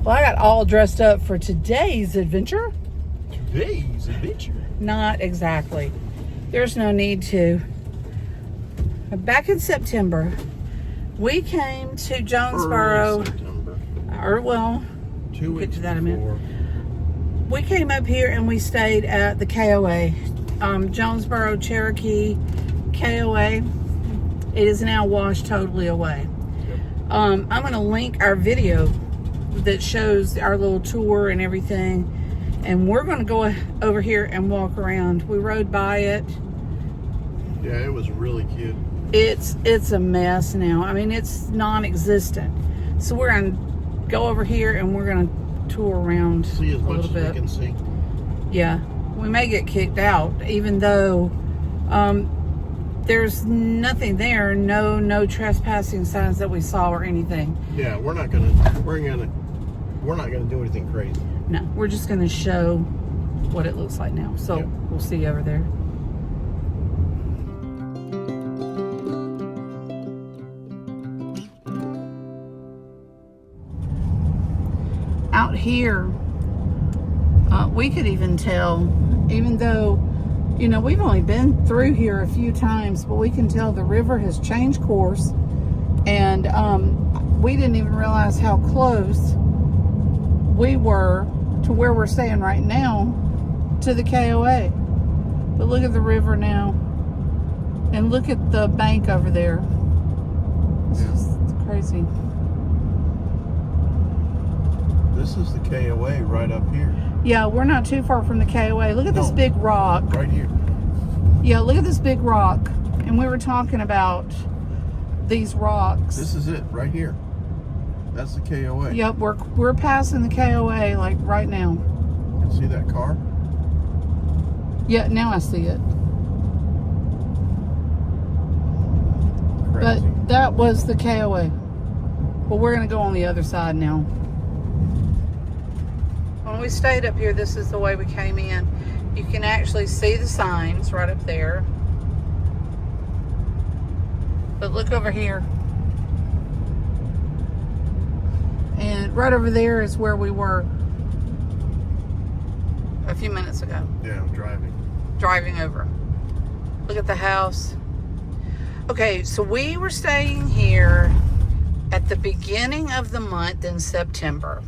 Well, I got all dressed up for today's adventure. Today's adventure? Not exactly. There's no need to. Back in September, we came to Jonesborough. Or, well, 2 weeks get to that in a minute. before. We came up here and we stayed at the KOA. Jonesborough, Cherokee, KOA. It is now washed totally away. Yep. I'm going to link our video that shows our little tour and everything. And we're going to go over here and walk around. We rode by it. Yeah, it was really cute. It's a mess now. I mean, it's non-existent. So we're going to go over here and we're going to tour around See as a much little as bit. we can see. Yeah, we may get kicked out, even though there's nothing there. No trespassing signs that we saw or anything. Yeah, we're not gonna do anything crazy. No, we're just going to show what it looks like now. So Yep. We'll see you over there. Out here, we could even tell, even though, you know, we've only been through here a few times, but we can tell the river has changed course. And we didn't even realize how close we were to where we're staying right now to the KOA. But look at the river now. And look at the bank over there. It's just crazy. This is the KOA right up here. Yeah, we're not too far from the KOA. Look at this big rock. Right here. Yeah, look at this big rock. And we were talking about these rocks. This is it, right here. That's the KOA. Yep, we're passing the KOA like right now. You see that car? Yeah, now I see it. Crazy. But that was the KOA. Well, we're going to go on the other side now. When we stayed up here, this is the way we came in. You can actually see the signs right up there. But look over here. And right over there is where we were a few minutes ago. Yeah, I'm driving. Driving over. Look at the house. Okay, so we were staying here at the beginning of the month in September.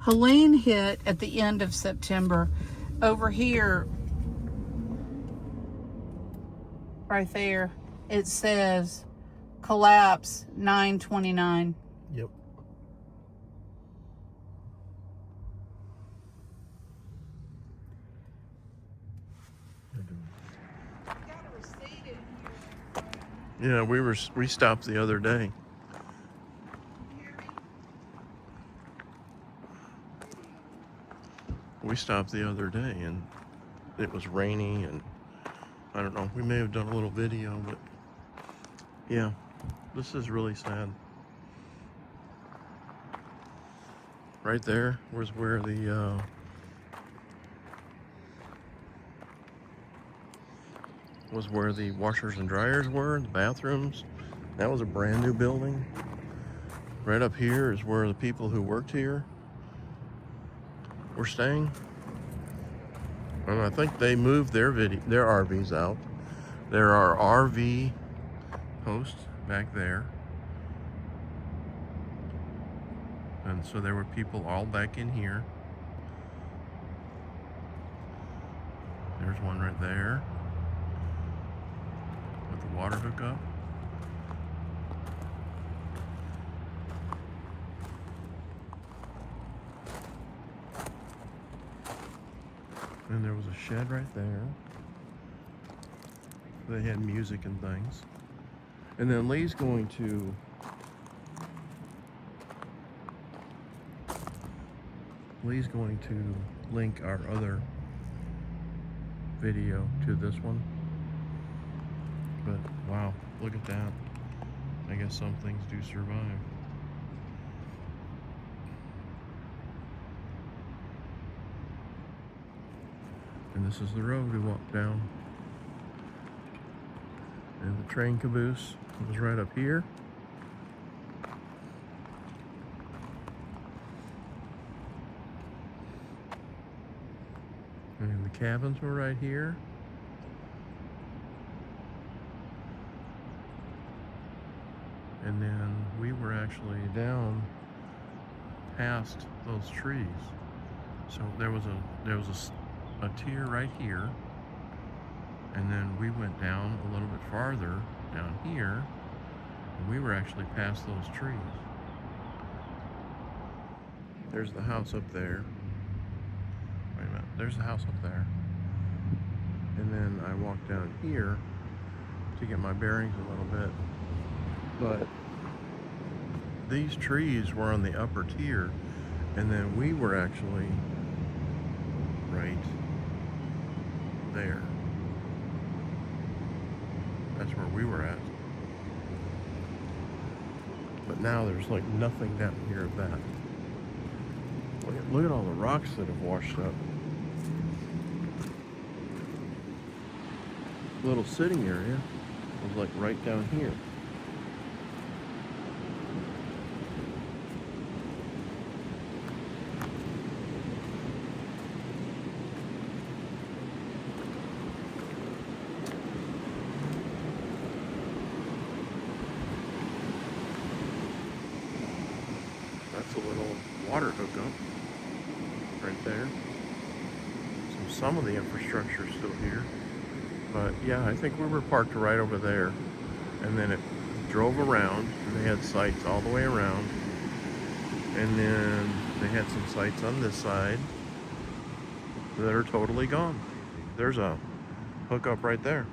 Helene hit at the end of September. Over here, right there, it says collapse 9/29. Yep. Yeah, we stopped the other day. We stopped the other day and it was rainy and I don't know, we may have done a little video, but yeah, this is really sad. Right there was where the washers and dryers were, the bathrooms. That was a brand new building. Right up here is where the people who worked here were staying. And I think they moved their RVs out. There are RV hosts back there. And so there were people all back in here. There's one right there with the water hookup. And there was a shed right there. They had music and things. And then Lee's going to link our other video to this one. But wow, look at that. I guess some things do survive. And this is the road we walked down. And the train caboose was right up here. cabins were right here. And then we were actually down past those trees. So there was a tier right here. And then we went down a little bit farther down here. And we were actually past those trees. There's the house up there. Wait a minute, there's the house up there. And then I walked down here to get my bearings a little bit. But these trees were on the upper tier, and then we were actually right there. That's where we were at. But now there's like nothing down here of that. Look at all the rocks that have washed up. Little sitting area was like right down here. That's a little water hookup right there. So some of the infrastructure is still here. But yeah, I think we were parked right over there. And then it drove around, and they had sites all the way around. And then they had some sites on this side that are totally gone. There's a hookup right there.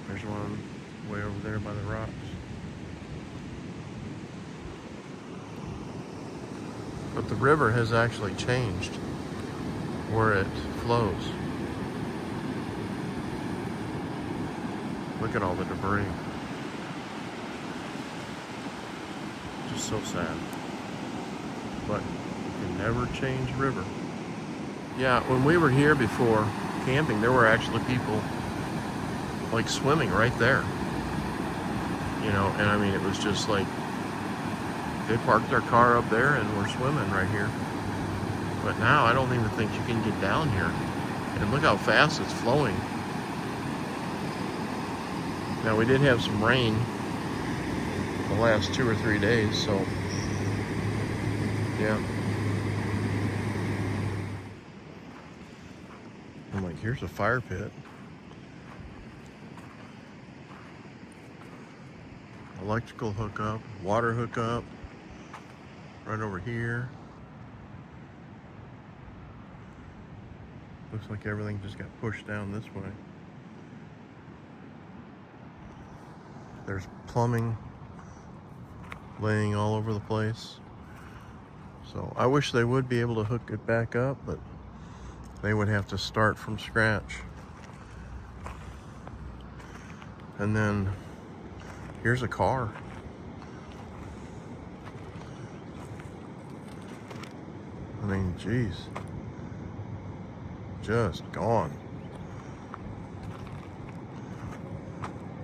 There's one way over there by the rocks. But the river has actually changed where it flows. Look at all the debris. Just so sad. But you can never change river. Yeah, when we were here before camping, there were actually people like swimming right there. You know, and I mean, it was just like they parked their car up there and were swimming right here. But now I don't even think you can get down here. And look how fast it's flowing. Now we did have some rain the last 2 or 3 days, so yeah. I'm like, here's a fire pit. Electrical hookup, water hookup, right over here. Looks like everything just got pushed down this way. There's plumbing laying all over the place. So I wish they would be able to hook it back up, but they would have to start from scratch. And then here's a car. I mean, geez. Just gone.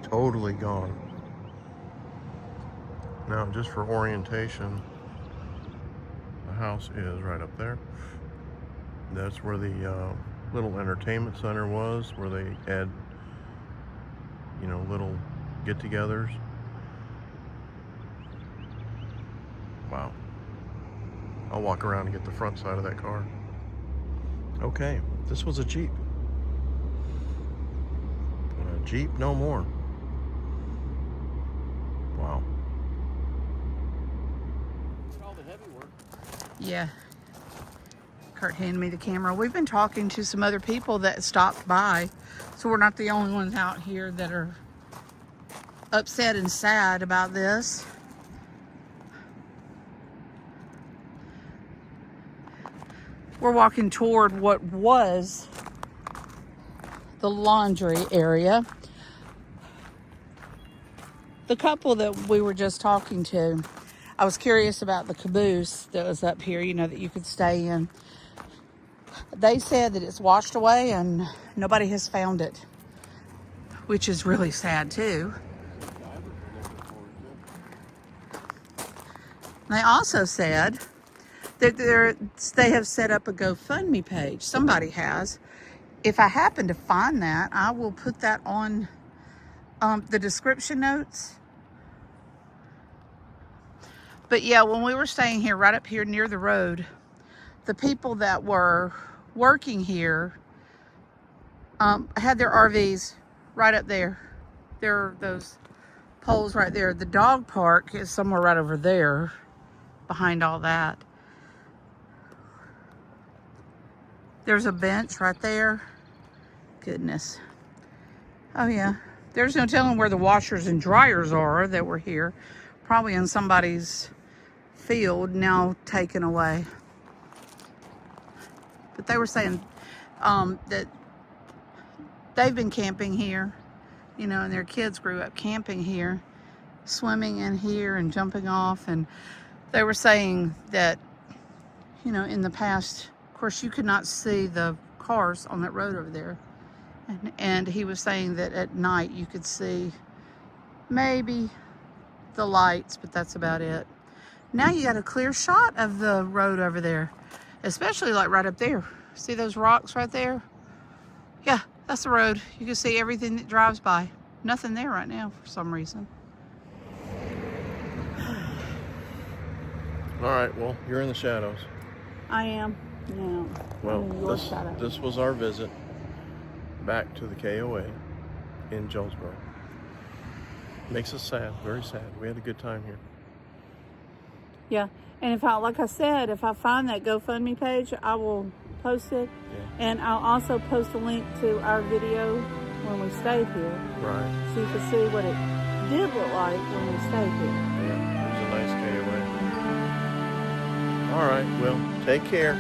Totally gone. Now, just for orientation, the house is right up there. That's where the little entertainment center was, where they had, you know, little get-togethers. Wow. I'll walk around and get the front side of that car. Okay, this was a Jeep. A Jeep no more. Wow. All the heavy work. Yeah. Kurt handed me the camera. We've been talking to some other people that stopped by, so we're not the only ones out here that are upset and sad about this. We're walking toward what was the laundry area. The couple that we were just talking to, I was curious about the caboose that was up here, you know, that you could stay in. They said that it's washed away and nobody has found it, which is really sad too. They also said that they have set up a GoFundMe page. Somebody has. If I happen to find that, I will put that on the description notes. But yeah, when we were staying here, right up here near the road, the people that were working here had their RVs right up there. There are those poles right there. The dog park is somewhere right over there, behind all that. There's a bench right there. Goodness. Oh yeah. There's no telling where the washers and dryers are that were here. Probably in somebody's field, now taken away. But they were saying that they've been camping here, you know, and their kids grew up camping here, swimming in here and jumping off. And they were saying that, you know, in the past, of course, you could not see the cars on that road over there. And he was saying that at night you could see maybe the lights, but that's about it. Now you got a clear shot of the road over there, especially like right up there. See those rocks right there? Yeah, that's the road. You can see everything that drives by. Nothing there right now for some reason. All right, well, you're in the shadows. I am. Yeah. Well, this was our visit back to the KOA in Jonesborough. Makes us sad, very sad. We had a good time here. Yeah, and if I, like I said, if I find that GoFundMe page, I will post it. Yeah. And I'll also post a link to our video when we stayed here. Right. So you can see what it did look like when we stayed here. Yeah, it was a nice KOA. All right, well, take care.